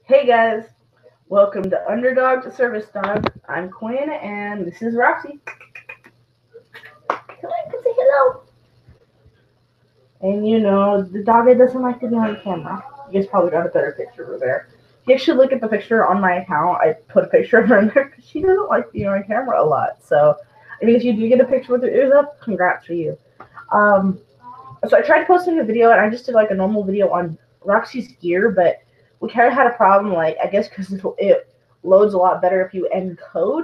Hey guys, welcome to Underdog to Service Dog. I'm Quinn and this is Roxy. Hello. And the dog that doesn't like to be on camera. You guys probably got a better picture over there. If you should look at the picture on my account. I put a picture of her in there because she doesn't like being on camera a lot. So, if you do get a picture with her ears up, congrats for you. Um, so I tried posting a video and I just did like a normal video on Roxy's gear, but we kind of had a problem, like, I guess because it loads a lot better if you encode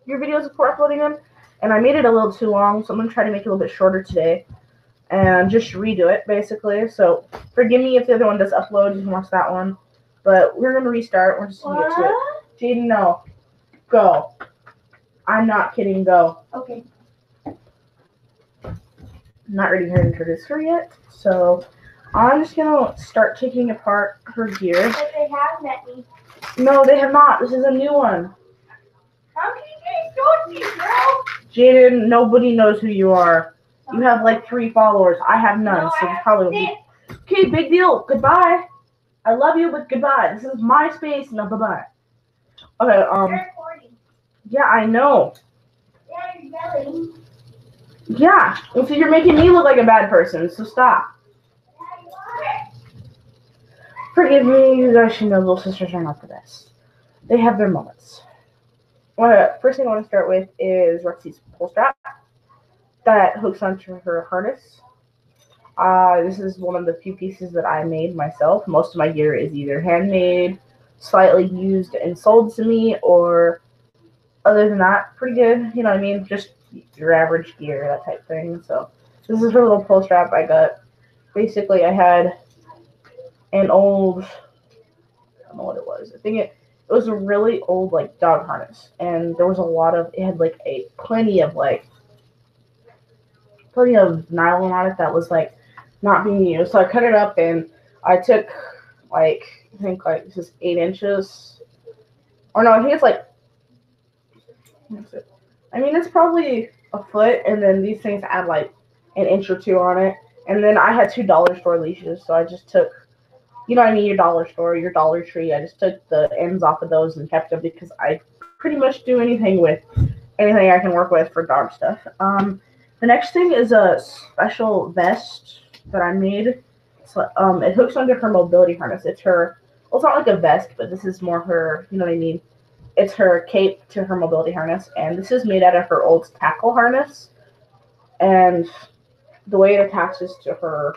your videos before uploading them. And I made it a little too long, so I'm going to try to make it a little bit shorter today and just redo it, basically. So forgive me if the other one does upload. You can watch that one. But we're going to restart. We're just going to get to it. Jaden, no. Go. I'm not kidding. Go. Okay. Not ready to introduce her yet, so I'm just gonna start taking apart her gear. But they have met me. No, they have not. This is a new one. How can you get me, girl? Jaden, nobody knows who you are. You have like 3 followers. I have none, so it's probably okay. Big deal. Goodbye. I love you, but goodbye. This is my space. No, bye-bye. Okay. You're recording. Yeah, I know. Yeah, you're yelling. Yeah, and so you're making me look like a bad person, so stop. Yeah, you are. Forgive me, you guys should know little sisters are not the best. They have their moments. First thing I want to start with is Roxy's pull strap that hooks onto her harness. This is one of the few pieces that I made myself. Most of my gear is either handmade, slightly used and sold to me, or other than that, pretty good. You know what I mean? Just your average gear, that type thing. So this is her little pull strap I got. Basically, I had an old, I don't know what it was. I think it was a really old like dog harness, and there was a lot of, it had like plenty of nylon on it that was like not being used. So I cut it up and I took I think this is 8 inches, or no, I think it's like, I mean, it's probably a foot, and then these things add like an inch or 2 on it. And then I had 2 dollar store leashes, so I just took, you know what I mean, your dollar store, your Dollar Tree. I just took the ends off of those and kept them because I pretty much do anything I can work with for dog stuff. The next thing is a special vest that I made. So, it hooks under her mobility harness. It's not like a vest, but this is more her, you know what I mean? It's her cape to her mobility harness, and this is made out of her old tackle harness. And the way it attaches to her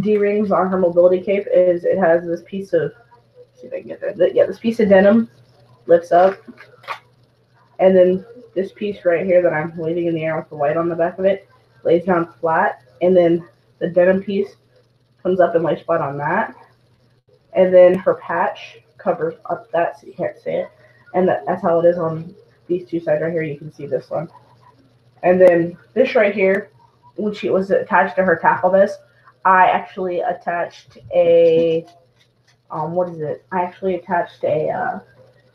D-rings on her mobility cape is it has this piece of, let's see if I can get there. Yeah, this piece of denim lifts up, and then this piece right here that I'm waving in the air with the white on the back of it lays down flat, and then the denim piece comes up and lays flat on that, and then her patch covers up that so you can't see it. And that's how it is on these 2 sides right here. You can see this one. And then this right here, when she was attached to her tackle vest, I actually attached a,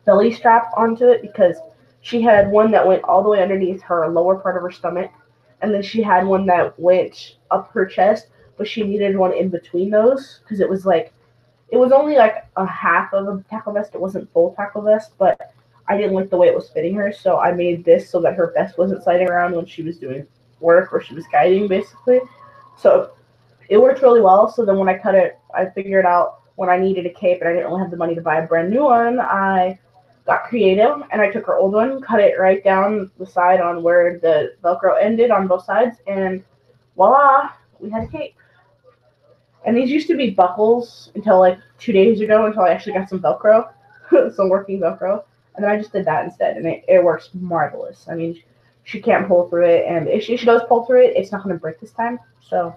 belly strap onto it because she had one that went all the way underneath her lower part of her stomach. And then she had one that went up her chest, but she needed one in between those because it was only like a half of a tackle vest. It wasn't full tackle vest, but I didn't like the way it was fitting her, so I made this so that her vest wasn't sliding around when she was doing work or she was guiding, basically. So it worked really well. So then when I cut it, I figured out when I needed a cape and I didn't really have the money to buy a brand new one, I got creative and I took her old one, cut it right down the side on where the Velcro ended on both sides, and voila, we had a cape. And these used to be buckles until like 2 days ago, until I actually got some Velcro, some working Velcro. And then I just did that instead, and it works marvelous. I mean, she can't pull through it, and if she does pull through it, it's not going to break this time. So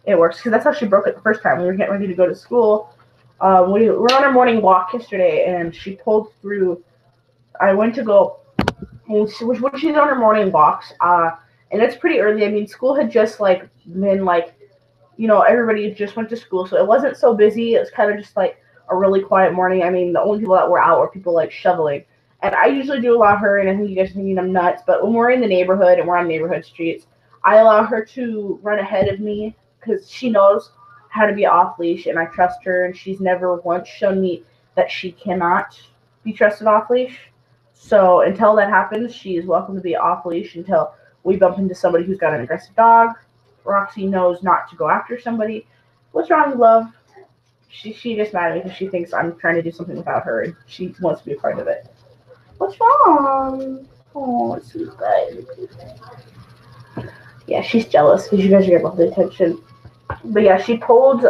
it works, because that's how she broke it the first time. We were getting ready to go to school. We were on our morning walk yesterday, and she pulled through. I went to go, and when she's on her morning walks, and it's pretty early. I mean, school had just been everybody just went to school, so it wasn't so busy. It was kind of just like a really quiet morning. I mean, the only people that were out were people like shoveling. And I usually do allow her, and I think you guys are thinking I'm nuts, but when we're in the neighborhood and we're on neighborhood streets, I allow her to run ahead of me because she knows how to be off leash, and I trust her, and she's never once shown me that she cannot be trusted off leash. So until that happens, she is welcome to be off leash until we bump into somebody who's got an aggressive dog. Roxy knows not to go after somebody. What's wrong, love? She just mad at me because she thinks I'm trying to do something without her and she wants to be a part of it. What's wrong? Oh, sweet guy. Yeah, she's jealous because you guys are getting all the attention. But yeah, she pulled.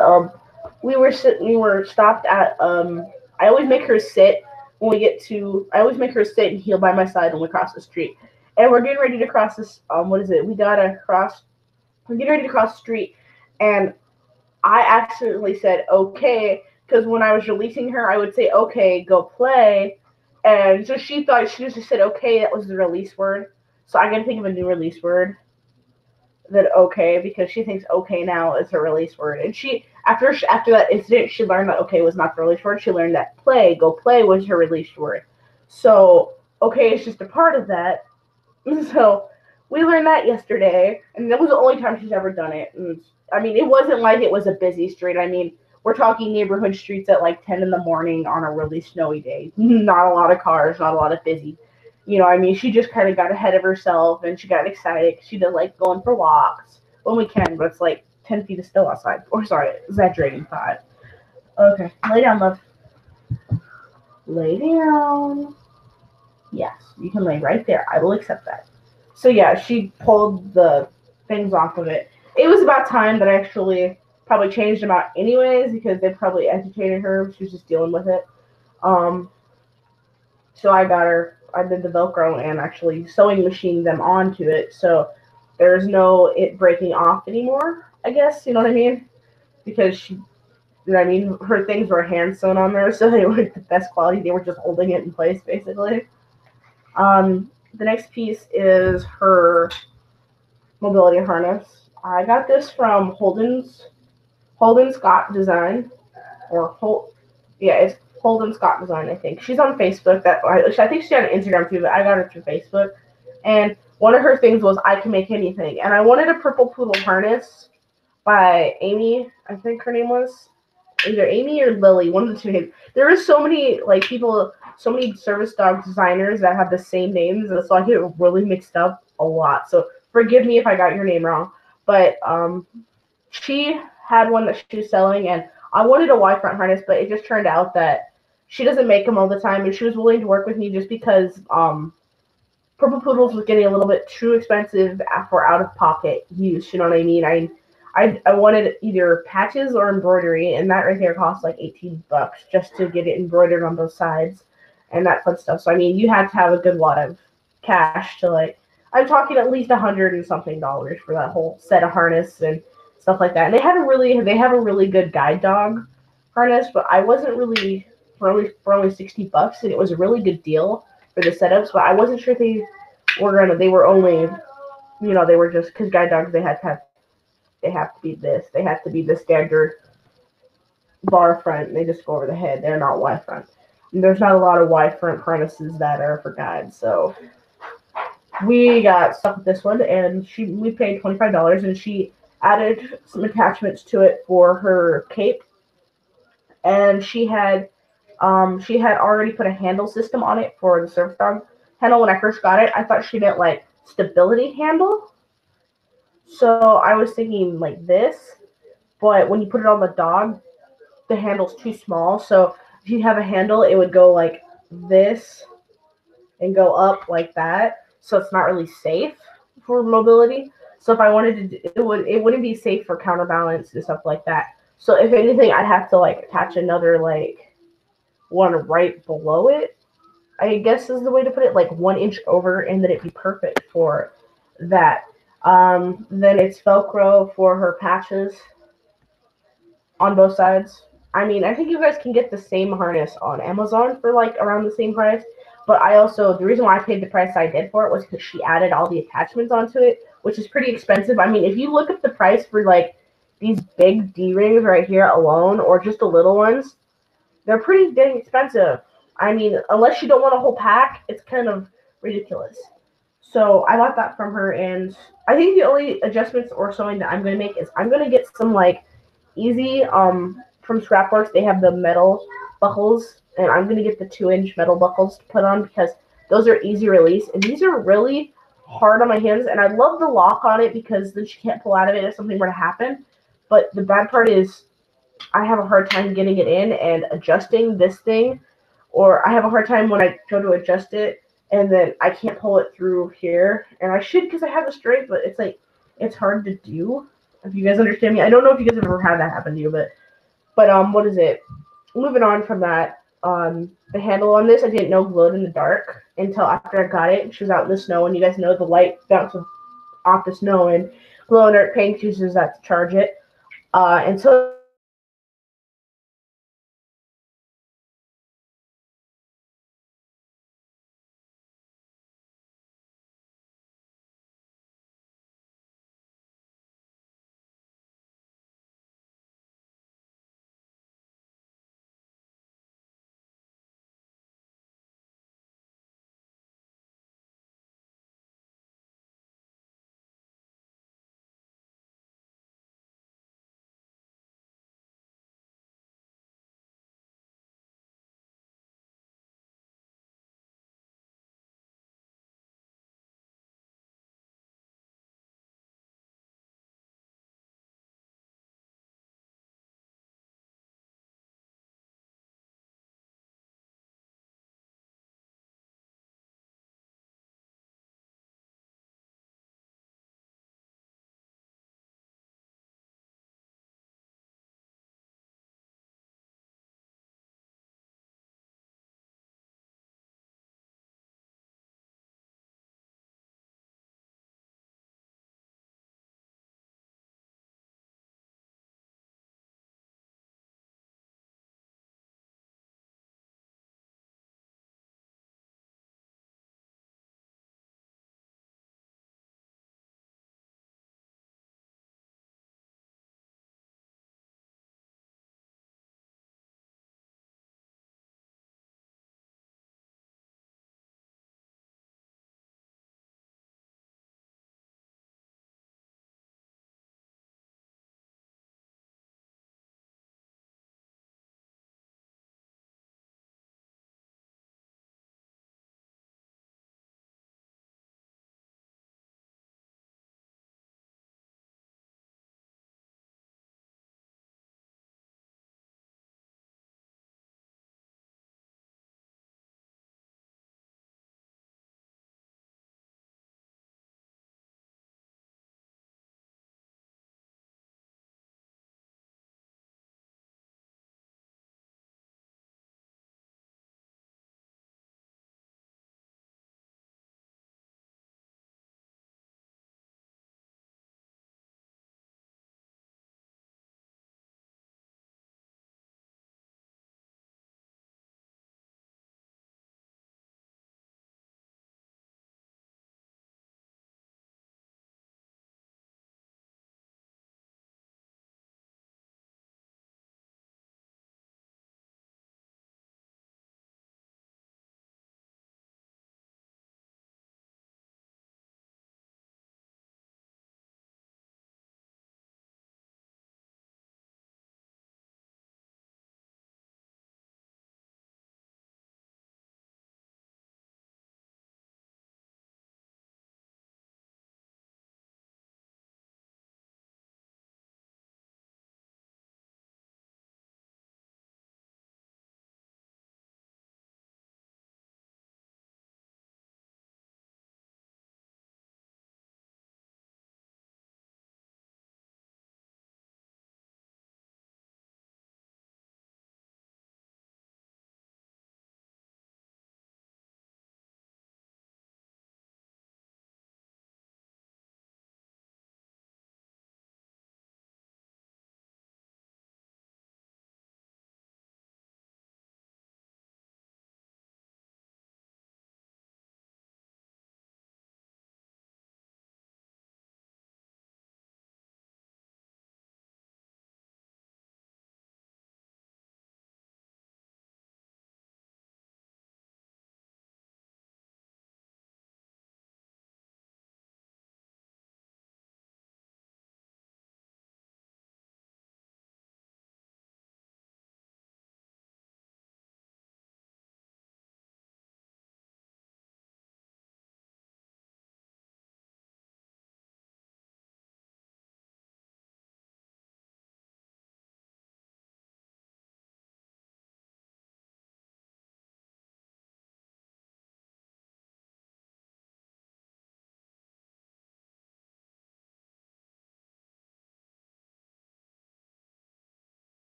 We were stopped at. I always make her sit when we get to. I always make her sit and heel by my side when we cross the street. And we're getting ready to cross this. What is it? We gotta cross. We're getting ready to cross the street, and I accidentally said okay because when I was releasing her, I would say okay, go play, and so she thought she just said okay. That was the release word. So I gotta think of a new release word than okay because she thinks okay now is her release word. And she after that incident, she learned that okay was not the release word. She learned that go play was her release word. So okay is just a part of that. So we learned that yesterday, and that was the only time she's ever done it. And I mean, it wasn't like it was a busy street. I mean, we're talking neighborhood streets at like 10 in the morning on a really snowy day. Not a lot of cars, not a lot of busy. I mean, she just kind of got ahead of herself and she got excited. She does like going for walks when we can, but it's like 10 feet of snow outside. Or sorry, exaggerating 5. Okay, lay down, love. Lay down. Yes, you can lay right there. I will accept that. So yeah, she pulled the things off of it. It was about time that I actually probably changed them out anyways because they probably agitated her. She was just dealing with it. So I did the Velcro and actually sewing machined them onto it. So there's no it breaking off anymore, I guess. You know what I mean? Because her things were hand sewn on there, so they were the best quality. They were just holding it in place, basically. The next piece is her mobility harness. I got this from Holden Scott Design, it's Holden Scott Design. I think she's on Facebook. I think she's on Instagram too, but I got her through Facebook. And one of her things was I can make anything, and I wanted a purple poodle harness by Amy. I think her name was either Amy or Lily, one of the two names. There are so many so many service dog designers that have the same names, and so I get really mixed up a lot. So forgive me if I got your name wrong. But she had one that she was selling, and I wanted a Y front harness, but it just turned out that she doesn't make them all the time, and she was willing to work with me just because Purple Poodles was getting a little bit too expensive for out-of-pocket use. You know what I mean? I wanted either patches or embroidery, and that right there cost like $18 just to get it embroidered on both sides and that fun stuff. So I mean, you had to have a good lot of cash to I'm talking at least $100 and something for that whole set of harness and stuff like that. And they have a really good guide dog harness, but I wasn't really for only $60, and it was a really good deal for the setups. But I wasn't sure if they were only, they were just because guide dogs they have to be this. They have to be the standard bar front. And they just go over the head. They're not Y front. And there's not a lot of Y front harnesses that are for guides. So we got stuck with this one, and we paid $25, and she added some attachments to it for her cape, and she had already put a handle system on it for the service dog handle. When I first got it, I thought she meant like stability handle. So I was thinking like this, but when you put it on the dog, the handle's too small. So if you have a handle, it would go like this and go up like that. So it's not really safe for mobility. So if I wanted to, it wouldn't be safe for counterbalance and stuff like that. So if anything, I'd have to attach another one right below it, I guess is the way to put it, 1 inch over, and then it'd be perfect for that. Then it's Velcro for her patches on both sides. I mean, I think you guys can get the same harness on Amazon for around the same price. But the reason why I paid the price I did for it was because she added all the attachments onto it, which is pretty expensive. I mean, if you look up the price for these big D-rings right here alone, or just the little ones, they're pretty dang expensive. I mean, unless you don't want a whole pack, it's kind of ridiculous. So I bought that from her, and I think the only adjustments or sewing that I'm going to make is I'm going to get some easy from Scrapworks. They have the metal buckles and I'm going to get the 2-inch metal buckles to put on because those are easy release, and these are really hard on my hands, and I love the lock on it because then she can't pull out of it if something were to happen. But the bad part is I have a hard time getting it in and adjusting this thing, or I have a hard time when I go to adjust it and then I can't pull it through here, and I should because I have the strength, but it's like it's hard to do. If you guys understand me, I don't know if you guys have ever had that happen to you, but what is it? Moving on from that, the handle on this I didn't know glowed in the dark until after I got it. She was out in the snow, and you guys know the light bounces off the snow, and glow in the dark paint uses that to charge it. And so